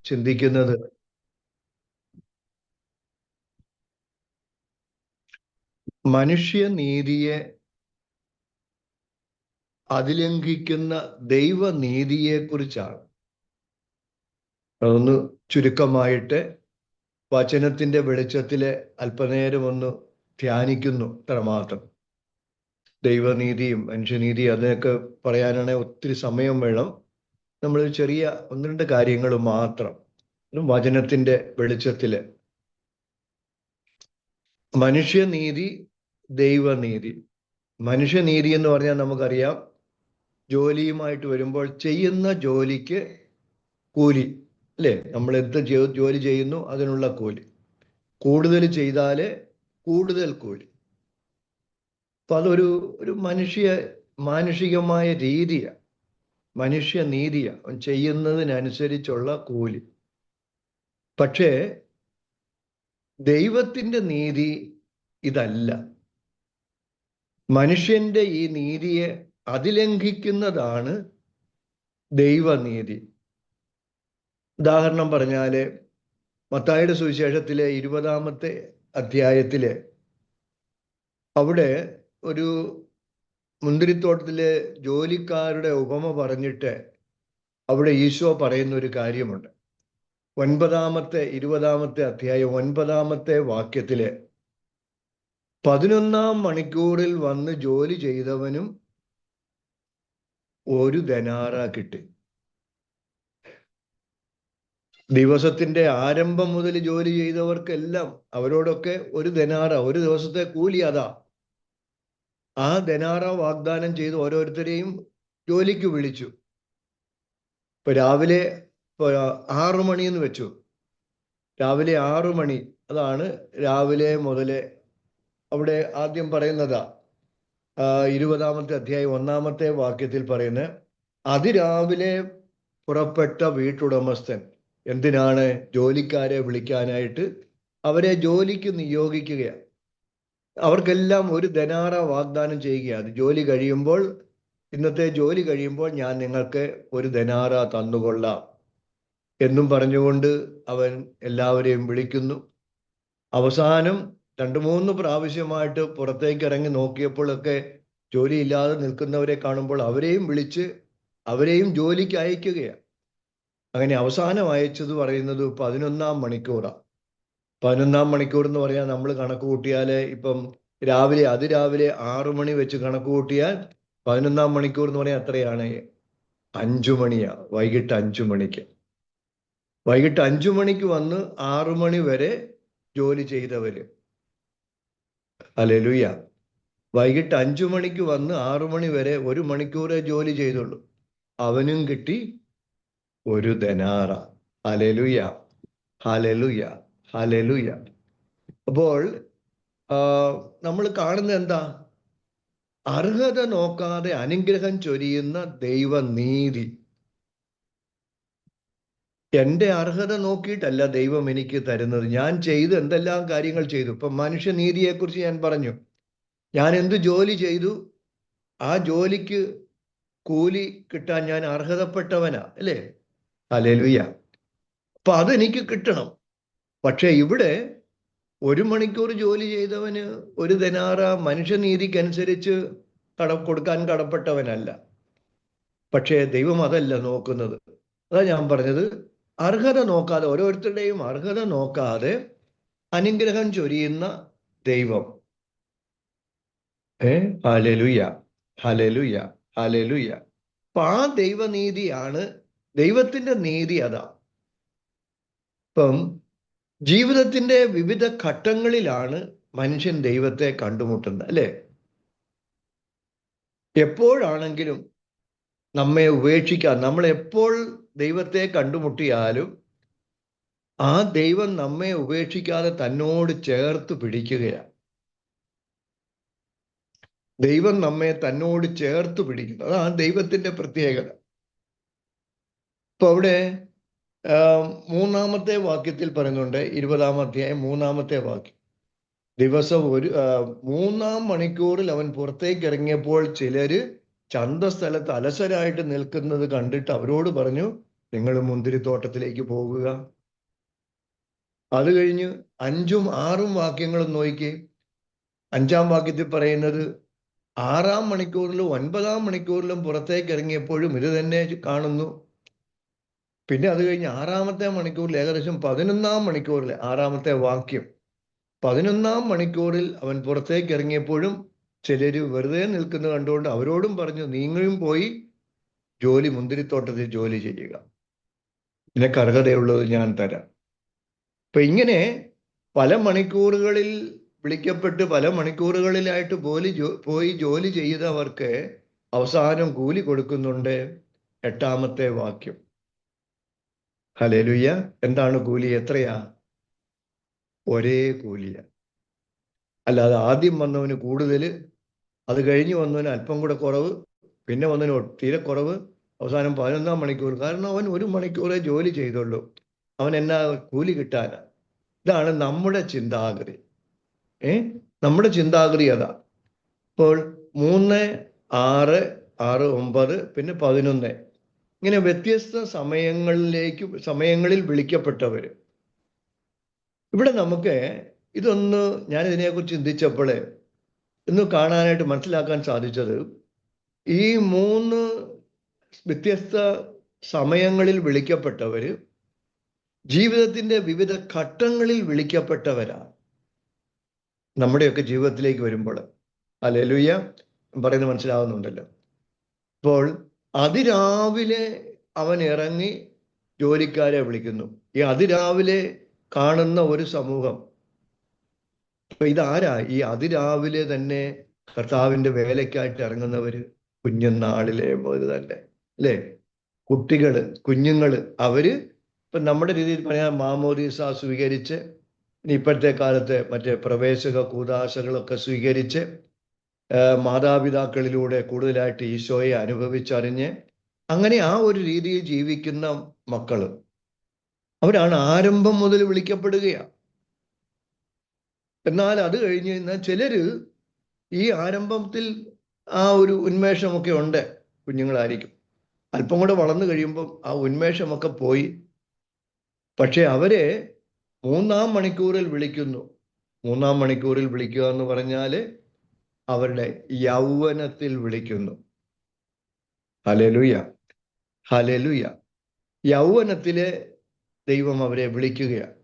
ചിന്തിക്കുന്നത് മനുഷ്യനീതിയെ അതിലംഘിക്കുന്ന ദൈവനീതിയെക്കുറിച്ചാണ്. അതൊന്ന് ചുരുക്കമായിട്ട് വചനത്തിന്റെ വെളിച്ചത്തിലെ അല്പനേരം ഒന്ന് ധ്യാനിക്കുന്നു അത്രമാത്രം. ദൈവനീതിയും മനുഷ്യനീതിയും അതിനൊക്കെ പറയാനാണെങ്കിൽ ഒത്തിരി സമയം വേണം. നമ്മൾ ചെറിയ ഒന്ന് രണ്ട് കാര്യങ്ങൾ മാത്രം വചനത്തിന്റെ വെളിച്ചത്തില്. മനുഷ്യനീതി, ദൈവനീതി. മനുഷ്യനീതി എന്ന് പറഞ്ഞാൽ നമുക്കറിയാം, ജോലിയുമായിട്ട് വരുമ്പോൾ ചെയ്യുന്ന ജോലിക്ക് കൂലി, അല്ലേ? നമ്മൾ എന്ത് ജോലി ചെയ്യുന്നു അതിനുള്ള കൂലി. കൂടുതൽ ചെയ്താല് കൂടുതൽ കൂലി. അപ്പൊ അതൊരു മാനുഷികമായ രീതിയാണ്, മനുഷ്യനീതിയാണ്, ചെയ്യുന്നതിനനുസരിച്ചുള്ള കൂലി. പക്ഷേ ദൈവത്തിന്റെ നീതി ഇതല്ല. മനുഷ്യന്റെ ഈ നീതിയെ അതിലംഘിക്കുന്നതാണ് ദൈവനീതി. ഉദാഹരണം പറഞ്ഞാല് മത്തായിയുടെ സുവിശേഷത്തിലെ 20-ാമത്തെ അധ്യായത്തില് അവിടെ ഒരു മുന്തിരിത്തോട്ടത്തിലെ ജോലിക്കാരുടെ ഉപമ പറഞ്ഞിട്ട് അവിടെ ഈശോ പറയുന്ന ഒരു കാര്യമുണ്ട്. 20-ാമത്തെ അധ്യായം 9-ാമത്തെ വാക്യത്തില് 11-ാം മണിക്കൂറിൽ വന്ന് ജോലി ചെയ്തവനും 1 ദനാറ കിട്ടി. ദിവസത്തിന്റെ ആരംഭം മുതൽ ജോലി ചെയ്തവർക്കെല്ലാം അവരോടൊക്കെ 1 ദനാറ, ഒരു ദിവസത്തെ കൂലി അതാ. ആ ദനാറ വാഗ്ദാനം ചെയ്ത് ഓരോരുത്തരെയും ജോലിക്ക് വിളിച്ചു. ഇപ്പൊ രാവിലെ 6 മണിന്ന് വെച്ചു. രാവിലെ 6 മണി, അതാണ് രാവിലെ മുതല് അവിടെ ആദ്യം പറയുന്നതാ. 20-ാമത്തെ അധ്യായം 1-ാമത്തെ വാക്യത്തിൽ പറയുന്നത്, അതിരാവിലെ പുറപ്പെട്ട വീട്ടുടമസ്ഥൻ എന്തിനാണ്? ജോലിക്കാരെ വിളിക്കാനായിട്ട് അവരെ ജോലിക്ക് നിയോഗിക്കുകയാണ്. അവർക്കെല്ലാം 1 ദനാറ വാഗ്ദാനം ചെയ്യുകയാണ്. ജോലി കഴിയുമ്പോൾ, ഇന്നത്തെ ജോലി കഴിയുമ്പോൾ ഞാൻ നിങ്ങൾക്ക് 1 ദനാറ തന്നുകൊള്ളാം എന്നും പറഞ്ഞുകൊണ്ട് അവൻ എല്ലാവരെയും വിളിക്കുന്നു. അവസാനം 2-3 പ്രാവശ്യമായിട്ട് പുറത്തേക്ക് ഇറങ്ങി നോക്കിയപ്പോഴൊക്കെ ജോലിയില്ലാതെ നിൽക്കുന്നവരെ കാണുമ്പോൾ അവരെയും വിളിച്ച് അവരെയും ജോലിക്ക് അയക്കുകയാണ്. അങ്ങനെ അവസാനം അയച്ചത് പറയുന്നത് 11-ാം മണിക്കൂറാണ്. 11-ാം മണിക്കൂർ എന്ന് പറയാൻ നമ്മൾ കണക്ക് കൂട്ടിയാല് ഇപ്പം അതിരാവിലെ 6 മണി വെച്ച് കണക്ക് കൂട്ടിയാൽ 11-ാം മണിക്കൂർ എന്ന് പറയാൻ എത്രയാണ്? 5 മണിയാണ്. വൈകിട്ട് 5 മണിക്ക്. വൈകിട്ട് 5 മണിക്ക് വന്ന് 6 മണി വരെ ജോലി ചെയ്തവര്. ഹല്ലേലൂയ. വൈകിട്ട് 5 മണിക്ക് വന്ന് 6 മണി വരെ 1 മണിക്കൂറേ ജോലി ചെയ്തുള്ളൂ. അവനും കിട്ടി 1 ദനാറ. Hallelujah, hallelujah, hallelujah. അപ്പോൾ നമ്മൾ കാണുന്നത് എന്താ? അർഹത നോക്കാതെ അനുഗ്രഹം ചൊരിയുന്ന ദൈവനീതി. എൻ്റെ അർഹത നോക്കിയിട്ടല്ല ദൈവം എനിക്ക് തരുന്നത്. ഞാൻ ചെയ്ത് എന്തെല്ലാം കാര്യങ്ങൾ ചെയ്തു. ഇപ്പം മനുഷ്യനീതിയെക്കുറിച്ച് ഞാൻ പറഞ്ഞു. ഞാൻ എന്ത് ജോലി ചെയ്തു, ആ ജോലിക്ക് കൂലി കിട്ടാൻ ഞാൻ അർഹതപ്പെട്ടവനാ, അല്ലേ? ഹല്ലേലൂയ. അപ്പൊ അതെനിക്ക് കിട്ടണം. പക്ഷെ ഇവിടെ 1 മണിക്കൂർ ജോലി ചെയ്തവന് 1 ദനാറ മനുഷ്യനീതിക്കനുസരിച്ച് കൊടുക്കാൻ കടപ്പെട്ടവനല്ല. പക്ഷേ ദൈവം അതല്ല നോക്കുന്നത്. അതാ ഞാൻ പറഞ്ഞത്, അർഹത നോക്കാതെ, ഓരോരുത്തരുടെയും അർഹത നോക്കാതെ അനുഗ്രഹം ചൊരിയുന്ന ദൈവം. Hallelujah, hallelujah, hallelujah. അപ്പൊ ആ ദൈവനീതിയാണ്, ദൈവത്തിന്റെ നീതി അതാ. ഇപ്പം ജീവിതത്തിന്റെ വിവിധ ഘട്ടങ്ങളിലാണ് മനുഷ്യൻ ദൈവത്തെ കണ്ടുമുട്ടുന്നത്, അല്ലേ? എപ്പോഴാണെങ്കിലും നമ്മെ ഉപേക്ഷിക്കാൻ, നമ്മൾ എപ്പോൾ ദൈവത്തെ കണ്ടുമുട്ടിയാലും ആ ദൈവം നമ്മെ ഉപേക്ഷിക്കാതെ തന്നോട് ചേർത്ത് പിടിക്കുകയാണ്. ദൈവം നമ്മെ തന്നോട് ചേർത്ത് പിടിക്കുന്നു. അതാണ് ദൈവത്തിന്റെ പ്രത്യേകത. ഇപ്പൊ അവിടെ 3-ാമത്തെ വാക്യത്തിൽ പറയുന്നുണ്ട്, 20-ാം അധ്യായം 3-ാമത്തെ വാക്യം. ദിവസം 3-ാം മണിക്കൂറിൽ അവൻ പുറത്തേക്ക് ഇറങ്ങിയപ്പോൾ ചിലര് ചന്തസ്ഥലത്ത് അലസരായിട്ട് നിൽക്കുന്നത് കണ്ടിട്ട് അവരോട് പറഞ്ഞു, നിങ്ങൾ മുന്തിരിത്തോട്ടത്തിലേക്ക് പോകുക. അത് കഴിഞ്ഞ് 5ഉം 6ഉം വാക്യങ്ങളും നോക്കി. 5-ാം വാക്യത്തിൽ പറയുന്നത് 6-ാം മണിക്കൂറിലും 9-ാം മണിക്കൂറിലും പുറത്തേക്ക് ഇറങ്ങിയപ്പോഴും ഇത് തന്നെ കാണുന്നു. പിന്നെ അത് കഴിഞ്ഞ് 6-ാമത്തെ മണിക്കൂറിൽ, ഏകദേശം 11-ാം മണിക്കൂറിൽ, 6-ാമത്തെ വാക്യം, 11-ാം മണിക്കൂറിൽ അവൻ പുറത്തേക്ക് ഇറങ്ങിയപ്പോഴും ചിലര് വെറുതെ നിൽക്കുന്നത് കണ്ടുകൊണ്ട് അവരോടും പറഞ്ഞു, നിങ്ങളും പോയി മുന്തിരിത്തോട്ടത്തിൽ ജോലി ചെയ്യുക, നിനക്ക് അർഹതയുള്ളത് ഞാൻ തരാം. അപ്പൊ ഇങ്ങനെ പല മണിക്കൂറുകളിൽ വിളിക്കപ്പെട്ട് പല മണിക്കൂറുകളിലായിട്ട് പോയി ജോലി ചെയ്തവർക്ക് അവസാനം കൂലി കൊടുക്കുന്നുണ്ട്. 8-ാമത്തെ വാക്യം. ഹല്ലേലൂയ. എന്താണ് കൂലി? എത്രയാ? ഒരേ കൂലിയ. അല്ലാതെ ആദ്യം വന്നവന് കൂടുതൽ, അത് കഴിഞ്ഞ് വന്നവന് അല്പം കൂടെ കുറവ്, പിന്നെ വന്നവന് തീരെ കുറവ്, അവസാനം 11-ാം മണിക്കൂർ. കാരണം അവൻ 1 മണിക്കൂറേ ജോലി ചെയ്തുള്ളൂ, അവൻ എന്നാ കൂലി കിട്ടാനാ? ഇതാണ് നമ്മുടെ ചിന്താഗതി. നമ്മുടെ ചിന്താഗതി അതാ. ഇപ്പോൾ 3, 6, 6, 9, പിന്നെ 11, ഇങ്ങനെ വ്യത്യസ്ത സമയങ്ങളിൽ വിളിക്കപ്പെട്ടവര്. ഇവിടെ നമുക്ക് ഇതൊന്ന്, ഞാൻ ഇതിനെക്കുറിച്ച് ചിന്തിച്ചപ്പോൾ ഇന്ന് കാണാനായിട്ട് മനസ്സിലാക്കാൻ സാധിച്ചത്, ഈ 3 വ്യത്യസ്ത സമയങ്ങളിൽ വിളിക്കപ്പെട്ടവര് ജീവിതത്തിന്റെ വിവിധ ഘട്ടങ്ങളിൽ വിളിക്കപ്പെട്ടവരാണ്. നമ്മുടെയൊക്കെ ജീവിതത്തിലേക്ക് വരുമ്പോൾ, ഹല്ലേലൂയ, പറയുന്നത് മനസ്സിലാവുന്നുണ്ടല്ലോ. അപ്പോൾ അതിരാവിലെ അവൻ ഇറങ്ങി ജോലിക്കാരെ വിളിക്കുന്നു. ഈ അതിരാവിലെ കാണുന്ന ഒരു സമൂഹം, അപ്പൊ ഇതാരാ? ഈ അതിരാവിലെ തന്നെ കർത്താവിന്റെ വേലയ്ക്കായിട്ട് ഇറങ്ങുന്നവര്? കുഞ്ഞുനാളിലെ പോലെ തന്നെ, അല്ലേ? കുഞ്ഞുങ്ങള് അവര് ഇപ്പൊ നമ്മുടെ രീതിയിൽ പറയാൻ മാമോദീസ സ്വീകരിച്ച്, ഇപ്പോഴത്തെ കാലത്ത് മറ്റേ പ്രവേശക കൂദാശകളൊക്കെ സ്വീകരിച്ച് മാതാപിതാക്കളിലൂടെ കൂടുതലായിട്ട് ഈശോയെ അനുഭവിച്ചറിഞ്ഞ് അങ്ങനെ ആ ഒരു രീതിയിൽ ജീവിക്കുന്ന മക്കള്, അവരാണ് ആരംഭം മുതൽ വിളിക്കപ്പെടുകയാണ്. എന്നാൽ അത് കഴിഞ്ഞ് ചിലര് ഈ ആരംഭത്തിൽ ആ ഒരു ഉന്മേഷമൊക്കെ ഉണ്ട്, കുഞ്ഞുങ്ങളായിരിക്കും. അല്പം കൂടെ വളർന്നു കഴിയുമ്പം ആ ഉന്മേഷമൊക്കെ പോയി. പക്ഷെ അവരെ 3-ാം മണിക്കൂറിൽ വിളിക്കുന്നു. 3-ാം മണിക്കൂറിൽ വിളിക്കുക എന്ന് പറഞ്ഞാല് അവരുടെ യൗവനത്തിൽ വിളിക്കുന്നു. Hallelujah, hallelujah. യൗവനത്തിലെ ദൈവം അവരെ വിളിക്കുകയാണ്.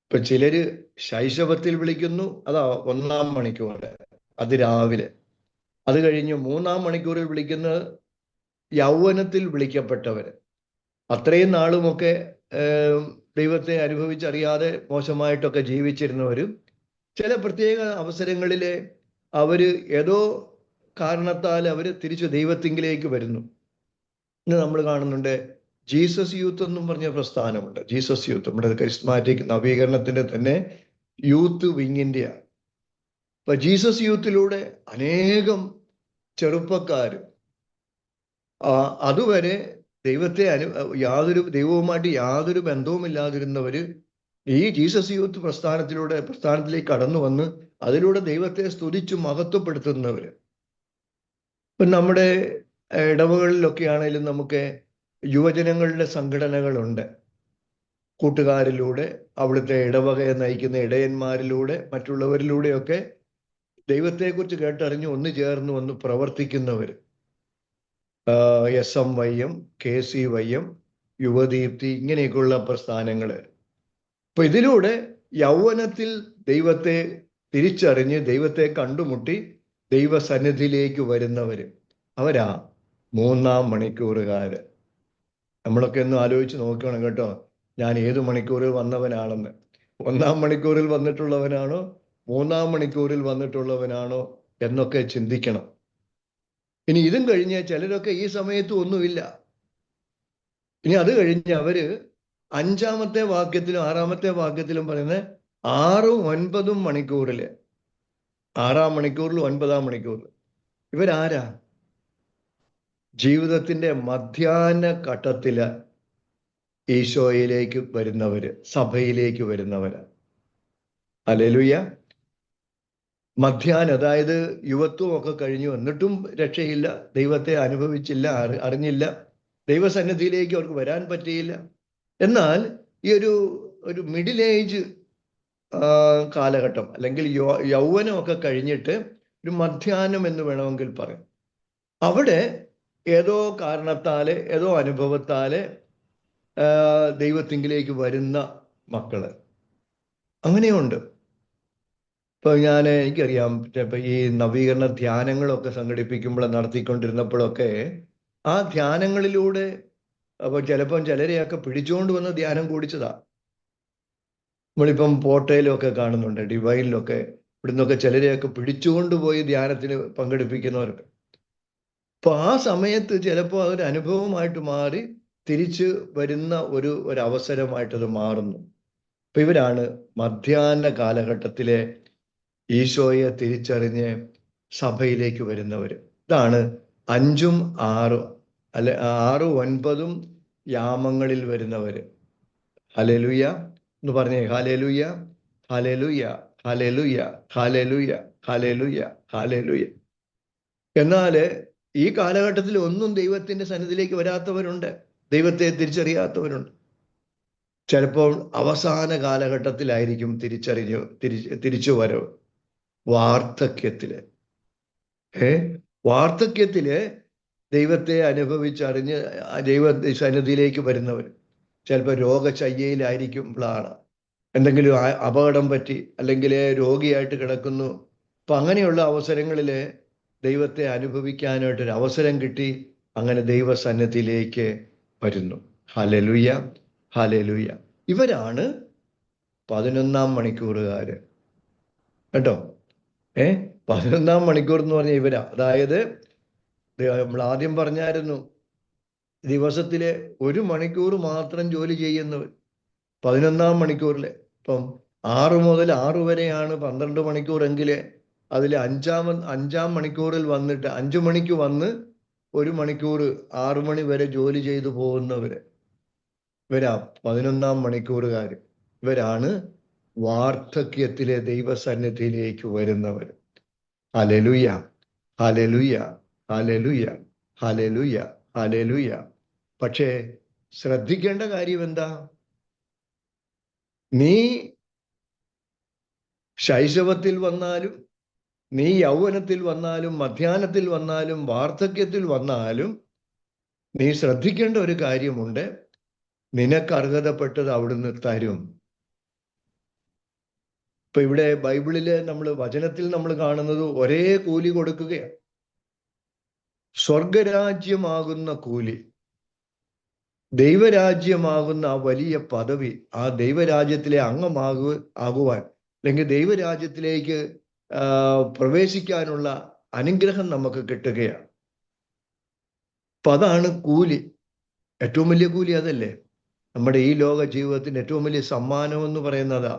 ഇപ്പൊ ചിലര് ശൈശവത്തിൽ വിളിക്കുന്നു, അതാ 1-ാം മണിക്കൂറിൽ, അതിരാവിലെ. അത് കഴിഞ്ഞ് 3-ാം മണിക്കൂറിൽ വിളിക്കുന്നത് യൗവനത്തിൽ വിളിക്കപ്പെട്ടവര്. അത്രയും നാളുമൊക്കെ ദൈവത്തെ അനുഭവിച്ചറിയാതെ മോശമായിട്ടൊക്കെ ജീവിച്ചിരുന്നവരും ചില പ്രത്യേക അവസരങ്ങളിലെ അവര് ഏതോ കാരണത്താൽ അവര് തിരിച്ചു ദൈവത്തിങ്കിലേക്ക് വരുന്നു. ഇന്ന് നമ്മൾ കാണുന്നുണ്ട് ജീസസ് യൂത്ത് എന്നും പറഞ്ഞ പ്രസ്ഥാനമുണ്ട്. ജീസസ് യൂത്ത് നമ്മുടെ കരിസ്മാറ്റിക് നവീകരണത്തിന്റെ തന്നെ യൂത്ത് വിങ്ങിന്റെയാണ്. അപ്പൊ ജീസസ് യൂത്തിലൂടെ അനേകം ചെറുപ്പക്കാര് അതുവരെ ദൈവവുമായിട്ട് യാതൊരു ബന്ധവുമില്ലാതിരുന്നവര് ഈ ജീസസ് യൂത്ത് പ്രസ്ഥാനത്തിലേക്ക് കടന്നു വന്ന് അതിലൂടെ ദൈവത്തെ സ്തുതിച്ചു മഹത്വപ്പെടുത്തുന്നവര്. ഇപ്പൊ നമ്മുടെ ഇടവകളിലൊക്കെ ആണെങ്കിലും നമുക്ക് യുവജനങ്ങളുടെ സംഘടനകളുണ്ട്. കൂട്ടുകാരിലൂടെ, അവിടുത്തെ ഇടവകയെ നയിക്കുന്ന ഇടയന്മാരിലൂടെ, മറ്റുള്ളവരിലൂടെയൊക്കെ ദൈവത്തെക്കുറിച്ച് കേട്ടറിഞ്ഞ് ഒന്ന് ചേർന്ന് വന്ന് പ്രവർത്തിക്കുന്നവർ. SMYM, KCYM, യുവദീപ്തി, ഇങ്ങനെയൊക്കെയുള്ള പ്രസ്ഥാനങ്ങൾ. അപ്പൊ ഇതിലൂടെ യൗവനത്തിൽ ദൈവത്തെ തിരിച്ചറിഞ്ഞ് ദൈവത്തെ കണ്ടുമുട്ടി ദൈവസന്നിധിയിലേക്ക് വരുന്നവര്, അവരാ 3-ാം മണിക്കൂറുകാര്. നമ്മളൊക്കെ ഒന്ന് ആലോചിച്ച് നോക്കണം കേട്ടോ, ഞാൻ ഏത് മണിക്കൂറിൽ വന്നവനാണെന്ന്. 1-ാം മണിക്കൂറിൽ വന്നിട്ടുള്ളവനാണോ 3-ാം മണിക്കൂറിൽ വന്നിട്ടുള്ളവനാണോ എന്നൊക്കെ ചിന്തിക്കണം. ഇനി ഇതും കഴിഞ്ഞ് ചിലരൊക്കെ ഈ സമയത്ത് ഒന്നുമില്ല. ഇനി അത് കഴിഞ്ഞ് അവര് 5-ാമത്തെ വാക്യത്തിലും 6-ാമത്തെ വാക്യത്തിലും പറയുന്നത് 6ഉം 9ഉം മണിക്കൂറില്, 6-ാം മണിക്കൂറിലും 9-ാം മണിക്കൂറിൽ ഇവരാരാ? ജീവിതത്തിന്റെ മധ്യാഹ്ന ഘട്ടത്തില് ഈശോയിലേക്ക് വരുന്നവര്, സഭയിലേക്ക് വരുന്നവര്. ഹല്ലേലൂയ. മധ്യാഹ്നം, അതായത് യുവത്വം ഒക്കെ കഴിഞ്ഞു, എന്നിട്ടും രക്ഷയില്ല, ദൈവത്തെ അനുഭവിച്ചില്ല, അറിഞ്ഞില്ല, ദൈവസന്നിധിയിലേക്ക് അവർക്ക് വരാൻ പറ്റിയില്ല. എന്നാൽ ഈ ഒരു മിഡിൽ ഏജ് കാലഘട്ടം അല്ലെങ്കിൽ യൗവനമൊക്കെ കഴിഞ്ഞിട്ട് ഒരു മധ്യാഹ്നം എന്ന് വേണമെങ്കിൽ പറയാം, അവിടെ ഏതോ കാരണത്താല് ഏതോ അനുഭവത്താല് ദൈവത്തിങ്കിലേക്ക് വരുന്ന മക്കള് അങ്ങനെയുണ്ട്. ഇപ്പൊ എനിക്കറിയാം, ഇപ്പൊ ഈ നവീകരണ ധ്യാനങ്ങളൊക്കെ നടത്തിക്കൊണ്ടിരുന്നപ്പോഴൊക്കെ ആ ധ്യാനങ്ങളിലൂടെ അപ്പൊ ചിലപ്പം ചിലരെയൊക്കെ പിടിച്ചുകൊണ്ട് വന്ന് ധ്യാനം കൂടിച്ചതാ. നമ്മളിപ്പം പോർട്ടയിലൊക്കെ കാണുന്നുണ്ട്, ഡിവൈനിലൊക്കെ ഇവിടുന്നൊക്കെ ചിലരെയൊക്കെ പിടിച്ചുകൊണ്ട് പോയി ധ്യാനത്തിന് പങ്കെടുപ്പിക്കുന്നവരൊക്കെ. അപ്പൊ ആ സമയത്ത് ചിലപ്പോൾ അതൊരു അനുഭവമായിട്ട് മാറി തിരിച്ച് വരുന്ന ഒരു അവസരമായിട്ടത് മാറുന്നു. അപ്പൊ ഇവരാണ് മധ്യാഹ്ന കാലഘട്ടത്തിലെ ഈശോയെ തിരിച്ചറിഞ്ഞ് സഭയിലേക്ക് വരുന്നവർ. ഇതാണ് 5ഉം 6ഉം 6ഉം 9ഉം യാമങ്ങളിൽ വരുന്നവര്. ഹല്ലേലൂയ എന്ന് പറഞ്ഞേ, hallelujah, hallelujah, hallelujah, hallelujah, hallelujah, hallelujah. എന്നാല് ഈ കാലഘട്ടത്തിൽ ഒന്നും ദൈവത്തിന്റെ സന്നിധിയിലേക്ക് വരാത്തവരുണ്ട്, ദൈവത്തെ തിരിച്ചറിയാത്തവരുണ്ട്. ചിലപ്പോൾ അവസാന കാലഘട്ടത്തിലായിരിക്കും തിരിച്ചു വരവ്. വാർദ്ധക്യത്തില് ദൈവത്തെ അനുഭവിച്ചറിഞ്ഞ് ദൈവ സന്നിധിയിലേക്ക് വരുന്നവർ ചിലപ്പോൾ രോഗശയ്യയിലായിരിക്കുമ്പോഴാണ്, എന്തെങ്കിലും അപകടം പറ്റി അല്ലെങ്കിൽ രോഗിയായിട്ട് കിടക്കുന്നു. അപ്പൊ അങ്ങനെയുള്ള അവസരങ്ങളിൽ ദൈവത്തെ അനുഭവിക്കാനായിട്ടൊരു അവസരം കിട്ടി, അങ്ങനെ ദൈവസന്നിധിയിലേക്ക് വരുന്നു. Hallelujah, hallelujah. ഇവരാണ് 11ാം മണിക്കൂറുകാര് കേട്ടോ. 11ാം മണിക്കൂർ എന്ന് പറഞ്ഞ ഇവരാ. അതായത് നമ്മൾ ആദ്യം പറഞ്ഞായിരുന്നു, ദിവസത്തിലെ 1 മണിക്കൂർ മാത്രം ജോലി ചെയ്യുന്നവർ 11ാം മണിക്കൂറില്. ഇപ്പം 6 മുതൽ 6 വരെയാണ് 12 മണിക്കൂറെങ്കില് അതിൽ 5ാം മണിക്കൂറിൽ വന്നിട്ട് 5 മണിക്ക് വന്ന് 1 മണിക്കൂർ 6 മണി വരെ ജോലി ചെയ്തു പോകുന്നവര് ഇവരാ 11ാം മണിക്കൂറുകാർ. ഇവരാണ് വാർദ്ധക്യത്തിലെ ദൈവസന്നിധിയിലേക്ക് വരുന്നവർ. Hallelujah, hallelujah, hallelujah, hallelujah, hallelujah. പക്ഷേ ശ്രദ്ധിക്കേണ്ട കാര്യം എന്താ? നീ ശൈശവത്തിൽ വന്നാലും, നീ യൗവനത്തിൽ വന്നാലും, മധ്യാഹ്നത്തിൽ വന്നാലും, വാർദ്ധക്യത്തിൽ വന്നാലും നീ ശ്രദ്ധിക്കേണ്ട ഒരു കാര്യമുണ്ട്. നിനക്ക് അർഹതപ്പെട്ടത് അവിടുന്ന് തരും. ഇപ്പൊ ഇവിടെ ബൈബിളില് വചനത്തിൽ നമ്മൾ കാണുന്നത് ഒരേ കൂലി കൊടുക്കുകയാണ്. സ്വർഗരാജ്യമാകുന്ന കൂലി, ദൈവരാജ്യമാകുന്ന ആ വലിയ പദവി, ആ ദൈവരാജ്യത്തിലെ ആകുവാൻ അല്ലെങ്കിൽ ദൈവരാജ്യത്തിലേക്ക് പ്രവേശിക്കാനുള്ള അനുഗ്രഹം നമുക്ക് കിട്ടുകയാണ്. അപ്പൊ അതാണ് കൂലി. ഏറ്റവും വലിയ കൂലി അതല്ലേ? നമ്മുടെ ഈ ലോക ജീവിതത്തിന്റെ ഏറ്റവും വലിയ സമ്മാനം എന്ന് പറയുന്നതാ.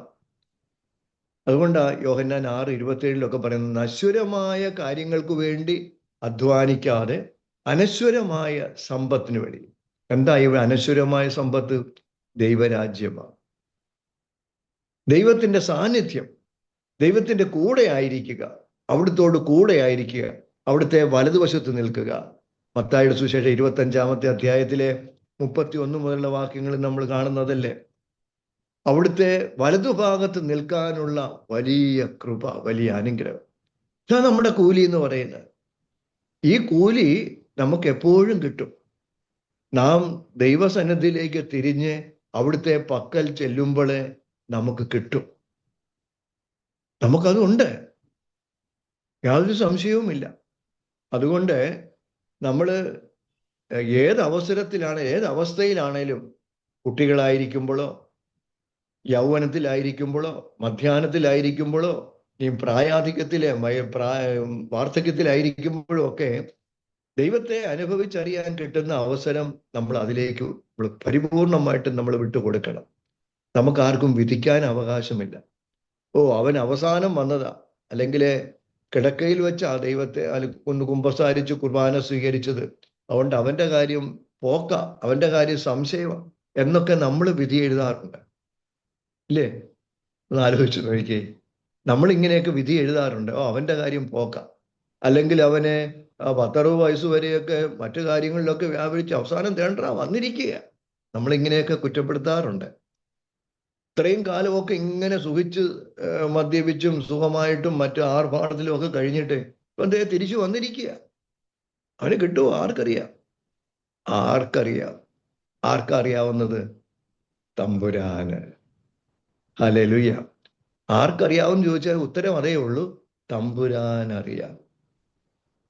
അതുകൊണ്ടാ യോഹന്നാൻ 6:27 പറയുന്നത്, നശ്വരമായ കാര്യങ്ങൾക്ക് വേണ്ടി അധ്വാനിക്കാതെ അനശ്വരമായ സമ്പത്തിന് വേണ്ടി. എന്താ ഇവ അനശ്വരമായ സമ്പത്ത്? ദൈവരാജ്യമാണ്, ദൈവത്തിന്റെ സാന്നിധ്യം, ദൈവത്തിന്റെ കൂടെ ആയിരിക്കുക, അവിടുത്തോട് കൂടെ ആയിരിക്കുക, അവിടുത്തെ വലതുവശത്ത് നിൽക്കുക. മത്തായിയുടെ സുവിശേഷം 25-ാമത്തെ അധ്യായത്തിലെ 31 മുതലുള്ള വാക്യങ്ങൾ നമ്മൾ കാണുന്നതല്ലേ? അവിടുത്തെ വലതുഭാഗത്ത് നിൽക്കാനുള്ള വലിയ കൃപ, വലിയ അനുഗ്രഹം. ഇതാ നമ്മുടെ കൂലി എന്ന് പറയുന്നത്. ഈ കൂലി നമുക്ക് എപ്പോഴും കിട്ടും. നാം ദൈവസന്നിധിയിലേക്ക് തിരിഞ്ഞ് അവിടുത്തെ പക്കൽ ചെല്ലുമ്പോഴേ നമുക്ക് കിട്ടും. നമുക്കതുണ്ട്, യാതൊരു സംശയവുമില്ല. അതുകൊണ്ട് നമ്മൾ ഏത് അവസ്ഥയിലാണേലും, കുട്ടികളായിരിക്കുമ്പോഴോ, യൗവനത്തിലായിരിക്കുമ്പോഴോ, മധ്യാഹ്നത്തിലായിരിക്കുമ്പോഴോ, ഈ വാർദ്ധക്യത്തിലായിരിക്കുമ്പോഴും ഒക്കെ ദൈവത്തെ അനുഭവിച്ചറിയാൻ കിട്ടുന്ന അവസരം നമ്മൾ അതിലേക്ക് പരിപൂർണമായിട്ടും നമ്മൾ വിട്ടുകൊടുക്കണം. നമുക്കാർക്കും വിധിക്കാൻ അവകാശമില്ല. അവൻ അവസാനം വന്നതാ, അല്ലെങ്കിൽ കിടക്കയിൽ വെച്ചാ ദൈവത്തെ ഒന്ന് കുമ്പസാരിച്ച് കുർബാന സ്വീകരിച്ചത്, അതുകൊണ്ട് അവന്റെ കാര്യം പോക്ക, അവന്റെ കാര്യം സംശയമാണ് എന്നൊക്കെ നമ്മൾ വിധി എഴുതാറുണ്ട്, ഇല്ലേ? ഒന്ന് ആലോചിച്ചു നോക്കിയേ. നമ്മൾ ഇങ്ങനെയൊക്കെ വിധി എഴുതാറുണ്ട്. അവന്റെ കാര്യം പോക്ക, അല്ലെങ്കിൽ അവനെ 10-60 വയസ്സ് വരെയൊക്കെ മറ്റു കാര്യങ്ങളിലൊക്കെ വ്യാപരിച്ച് അവസാനം തേണ്ട വന്നിരിക്കുക. നമ്മളിങ്ങനെയൊക്കെ കുറ്റപ്പെടുത്താറുണ്ട്. ഇത്രയും കാലമൊക്കെ ഇങ്ങനെ സുഖിച്ച് മദ്യപിച്ചും സുഖമായിട്ടും മറ്റു ആർഭാടത്തിലും ഒക്കെ കഴിഞ്ഞിട്ട് ഇപ്പം ദേ തിരിച്ചു വന്നിരിക്കുക. അവന് കിട്ടുമോ? ആർക്കറിയാം? ആർക്കറിയാം? ആർക്കറിയാവുന്നത്? തമ്പുരാന്. ഹല്ലേലൂയ. ആർക്കറിയാവെന്ന് ചോദിച്ചാൽ ഉത്തരം അതേ ഉള്ളൂ, തമ്പുരാൻ അറിയാം.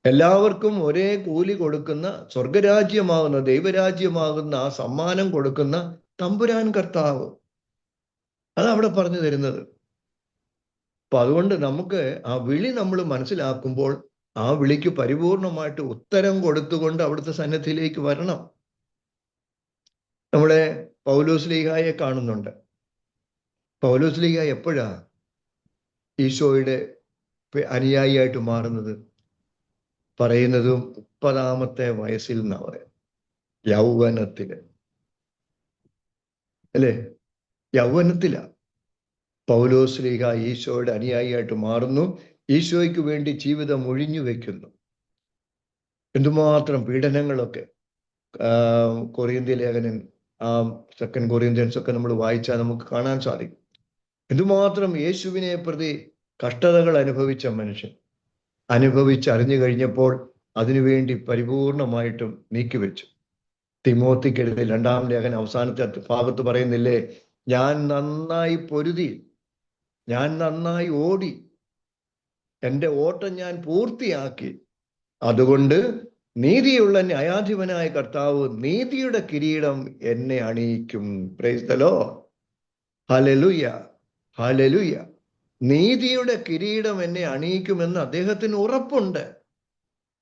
എല്ലാവർക്കും ഒരേ കൂലി കൊടുക്കുന്ന, സ്വർഗരാജ്യമാകുന്ന, ദൈവരാജ്യമാകുന്ന ആ സമ്മാനം കൊടുക്കുന്ന തമ്പുരാൻ കർത്താവ്. അതവിടെ പറഞ്ഞു തരുന്നത്. അപ്പൊ അതുകൊണ്ട് നമുക്ക് ആ വിളി നമ്മൾ മനസ്സിലാക്കുമ്പോൾ ആ വിളിക്ക് പരിപൂർണമായിട്ട് ഉത്തരം കൊടുത്തുകൊണ്ട് അവിടുത്തെ സന്നിധിയിലേക്ക് വരണം. നമ്മളെ പൗലോസ്ലീഹായെ കാണുന്നുണ്ട്. പൗലോസ്ലീഹ എപ്പോഴാ ഈശോയുടെ അനുയായിയായിട്ട് മാറുന്നത്? പറയുന്നതും 30-ാമത്തെ വയസ്സിൽ എന്നാ പറയാം, യൗവനത്തില്, അല്ലേ? യൗവനത്തിലാ പൗലോസ്ലീഹ ഈശോയുടെ അനുയായിയായിട്ട് മാറുന്നു. ഈശോയ്ക്ക് വേണ്ടി ജീവിതം ഒഴിഞ്ഞു വെക്കുന്നു. എന്തുമാത്രം പീഡനങ്ങളൊക്കെ കൊറിന്ത്യ ലേഖനൻ, 2 കൊറിന്ത്യൻസ് ഒക്കെ നമ്മൾ വായിച്ചാൽ നമുക്ക് കാണാൻ സാധിക്കും. എന്തുമാത്രം യേശുവിനെ പ്രതി കഷ്ടതകൾ അനുഭവിച്ച മനുഷ്യൻ, അനുഭവിച്ചറിഞ്ഞു കഴിഞ്ഞപ്പോൾ അതിനുവേണ്ടി പരിപൂർണമായിട്ടും നീക്കിവെച്ചു. തിമോത്തിക്കെഴുതി 2-ാം ലേഖനം അവസാനത്തെ ഭാഗത്ത് പറയുന്നില്ലേ, ഞാൻ നന്നായി പൊരുതി, ഞാൻ നന്നായി ഓടി, എൻ്റെ ഓട്ടം ഞാൻ പൂർത്തിയാക്കി, അതുകൊണ്ട് നീതിയുള്ള ന്യായാധിപനായ കർത്താവ് നീതിയുടെ കിരീടം എന്നെ അണിയിക്കും. Praise the Lord. Hallelujah, hallelujah. നീതിയുടെ കിരീടം എന്നെ അണിയിക്കുമെന്ന് അദ്ദേഹത്തിന് ഉറപ്പുണ്ട്.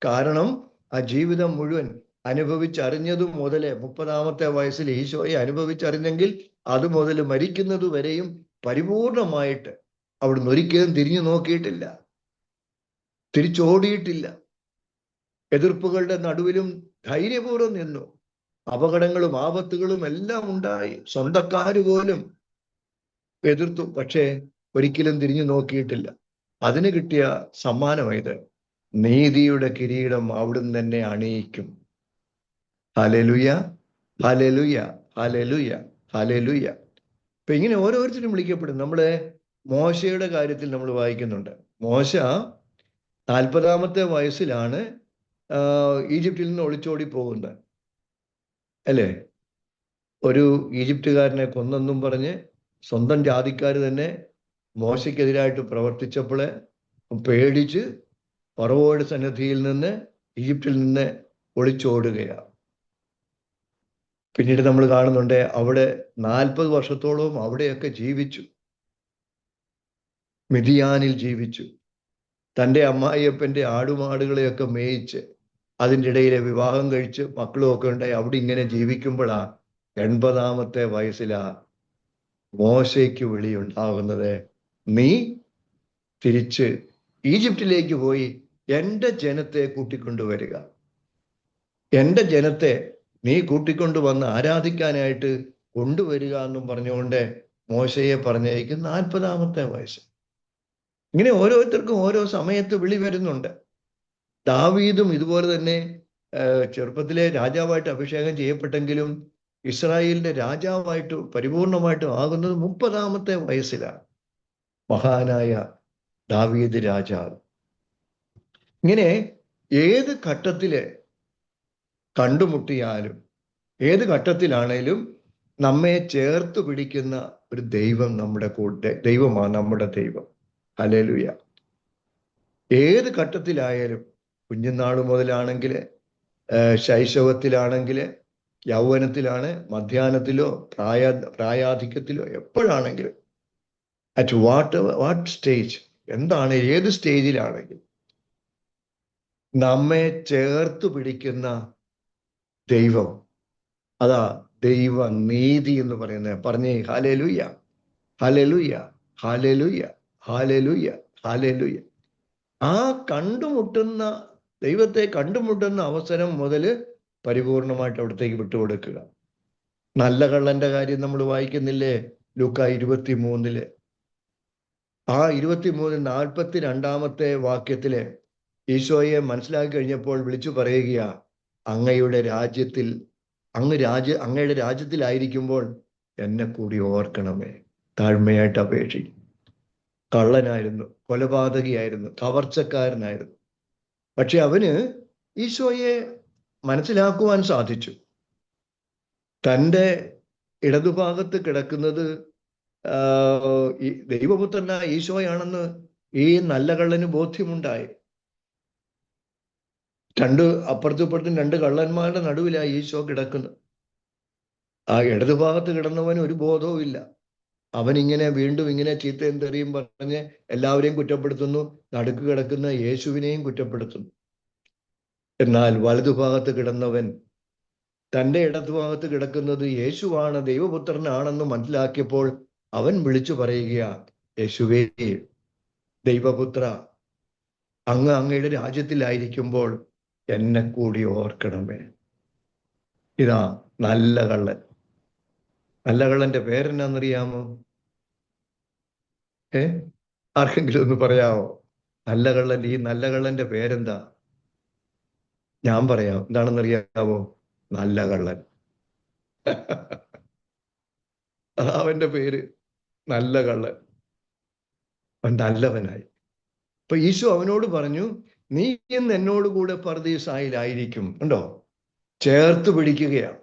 കാരണം ആ ജീവിതം മുഴുവൻ അനുഭവിച്ചറിഞ്ഞതു മുതലേ 30-ാമത്തെ വയസ്സിൽ ഈശോയെ അനുഭവിച്ചറിഞ്ഞെങ്കിൽ അത് മുതൽ മരിക്കുന്നത് വരെയും പരിപൂർണമായിട്ട് അവിടുന്ന് ഒരിക്കലും തിരിഞ്ഞു നോക്കിയിട്ടില്ല, തിരിച്ചോടിയിട്ടില്ല. എതിർപ്പുകളുടെ നടുവിലും ധൈര്യപൂർവ്വം നിന്നു. അപകടങ്ങളും ആപത്തുകളും എല്ലാം ഉണ്ടായി, സ്വന്തക്കാര് പോലും എതിർത്തു, പക്ഷേ ഒരിക്കലും തിരിഞ്ഞു നോക്കിയിട്ടില്ല. അതിന് കിട്ടിയ സമ്മാനമായത് നീതിയുടെ കിരീടം അവിടുന്ന് തന്നെ അണിയിക്കും. Hallelujah, hallelujah, hallelujah, hallelujah. ഇപ്പൊ ഇങ്ങനെ ഓരോരുത്തരും വിളിക്കപ്പെടും. നമ്മളെ മോശയുടെ കാര്യത്തിൽ നമ്മൾ വായിക്കുന്നുണ്ട്. മോശ 40-ാമത്തെ വയസ്സിലാണ് ഈജിപ്തിൽ നിന്ന് ഒളിച്ചോടി പോകുന്നത്, അല്ലേ? ഒരു ഈജിപ്തുകാരനെ കൊന്നെന്നും പറഞ്ഞ് സ്വന്തം ജാതിക്കാർ തന്നെ മോശയ്ക്കെതിരായിട്ട് പ്രവർത്തിച്ചപ്പോൾ പേടിച്ച് ഫറവോയുടെ സന്നിധിയിൽ നിന്ന് ഈജിപ്തിൽ നിന്ന് ഒളിച്ചോടുകയാണ്. പിന്നീട് നമ്മൾ കാണുന്നുണ്ട് അവിടെ 40 വർഷത്തോളവും അവിടെയൊക്കെ ജീവിച്ചു, മിദിയാനിൽ ജീവിച്ചു. തൻ്റെ അമ്മായിയപ്പൻ്റെ ആടുമാടുകളെയൊക്കെ മേയിച്ച് അതിൻ്റെ ഇടയിലെ വിവാഹം കഴിച്ച് മക്കളും ഒക്കെ ഉണ്ടായി അവിടെ ഇങ്ങനെ ജീവിക്കുമ്പോഴാ 80-ാമത്തെ വയസ്സിലാ മോശയ്ക്ക് വിളിയുണ്ടാകുന്നത്, നീ തിരിച്ച് ഈജിപ്തിലേക്ക് പോയി എൻ്റെ ജനത്തെ കൂട്ടിക്കൊണ്ടുവരിക, എൻ്റെ ജനത്തെ നീ കൂട്ടിക്കൊണ്ടുവന്ന് ആരാധിക്കാനായിട്ട് കൊണ്ടുവരിക എന്നും പറഞ്ഞുകൊണ്ട് മോശയെ പറഞ്ഞയക്കും 40-ാമത്തെ വയസ്സ്. ഇങ്ങനെ ഓരോരുത്തർക്കും ഓരോ സമയത്ത് വിളി വരുന്നുണ്ട്. ദാവീദും ഇതുപോലെ തന്നെ ചെറുപ്പത്തിലെ രാജാവായിട്ട് അഭിഷേകം ചെയ്യപ്പെട്ടെങ്കിലും ഇസ്രായേലിന്റെ രാജാവായിട്ട് പരിപൂർണമായിട്ടും ആകുന്നത് 30-ാമത്തെ വയസ്സിലാണ്. മഹാനായ ദാവീദ് രാജാവ്. ഇങ്ങനെ ഏത് ഘട്ടത്തില് കണ്ടുമുട്ടിയാലും ഏത് ഘട്ടത്തിലാണേലും നമ്മെ ചേർത്ത് പിടിക്കുന്ന ഒരു ദൈവം നമ്മുടെ കൂടെ, ദൈവമാണ് നമ്മുടെ ദൈവം. ഹല്ലേലൂയ. ഏത് ഘട്ടത്തിലായാലും, കുഞ്ഞുനാൾ മുതലാണെങ്കിൽ, ശൈശവത്തിലാണെങ്കിൽ, യൗവനത്തിലാണ്, മധ്യാഹ്നത്തിലോ പ്രായാധിക്യത്തിലോ എപ്പോഴാണെങ്കിലും, അറ്റ് വാട്ട് സ്റ്റേജ്, എന്താണ്, ഏത് സ്റ്റേജിലാണെങ്കിൽ നമ്മെ ചേർത്ത് പിടിക്കുന്ന ദൈവം, അതാ ദൈവ നീതി എന്ന് പറയുന്നത്. പറഞ്ഞേ hallelujah, hallelujah, hallelujah, hallelujah, hallelujah. ആ കണ്ടുമുട്ടുന്ന ദൈവത്തെ കണ്ടുമുട്ടുന്ന അവസരം മുതൽ പരിപൂർണമായിട്ട് അവിടത്തേക്ക് വിട്ടുകൊടുക്കുക. നല്ല കള്ളന്റെ കാര്യം നമ്മൾ വായിക്കുന്നില്ലേ ലൂക്കാ 23-ല്? ആ 23 42-ാമത്തെ വാക്യത്തില് ഈശോയെ മനസ്സിലാക്കി കഴിഞ്ഞപ്പോൾ വിളിച്ചു പറയുകയാ, അങ്ങയുടെ രാജ്യത്തിൽ അങ്ങയുടെ രാജ്യത്തിലായിരിക്കുമ്പോൾ എന്നെ കൂടി ഓർക്കണമേ. താഴ്മയായിട്ട് അപേക്ഷിക്കും. കള്ളനായിരുന്നു, കൊലപാതകിയായിരുന്നു, കവർച്ചക്കാരനായിരുന്നു. പക്ഷെ അവന് ഈശോയെ മനസ്സിലാക്കുവാൻ സാധിച്ചു. തൻ്റെ ഇടതുഭാഗത്ത് കിടക്കുന്നത് ഈ ദൈവപുത്രനായ ഈശോയാണെന്ന് ഈ നല്ല കള്ളന് ബോധ്യമുണ്ടായി. അപ്പുറത്തും ഇപ്പുറത്തും രണ്ട് കള്ളന്മാരുടെ നടുവിലായി ഈശോ കിടക്കുന്നത്. ആ ഇടതുഭാഗത്ത് കിടന്നവന് ഒരു ബോധവും ഇല്ല. അവനിങ്ങനെ വീണ്ടും ഇങ്ങനെ ചീത്തയും തെറിയും പറഞ്ഞ് എല്ലാവരെയും കുറ്റപ്പെടുത്തുന്നു, നടുക്ക് കിടക്കുന്ന യേശുവിനെയും കുറ്റപ്പെടുത്തുന്നു. എന്നാൽ വലതുഭാഗത്ത് കിടന്നവൻ തൻ്റെ ഇടതുഭാഗത്ത് കിടക്കുന്നത് യേശുവാണ്, ദൈവപുത്രനാണെന്ന് മനസ്സിലാക്കിയപ്പോൾ അവൻ വിളിച്ചു പറയുകയാ, യേശുവേ, ദൈവപുത്ര, അങ്ങയുടെ രാജ്യത്തിലായിരിക്കുമ്പോൾ എന്നെ കൂടി ഓർക്കണമേ. ഇതാ നല്ല കള്ളൻ. നല്ല കള്ളന്റെ പേരെന്നാന്നറിയാമോ? ആർക്കെങ്കിലും ഒന്ന് പറയാമോ? ഈ നല്ല കള്ളന്റെ പേരെന്താ? ഞാൻ പറയാം. എന്താണെന്നറിയാമോ? നല്ല കള്ളൻ. അവന്റെ പേര് നല്ല കള്ളൻ. അവൻ നല്ലവനായി. അപ്പൊ ഈശോ അവനോട് പറഞ്ഞു, നീ ഇന്ന് എന്നോട് കൂടെ പർദീസായിലായിരിക്കും. ഉണ്ടോ? ചേർത്ത് പിടിക്കുകയാണ്.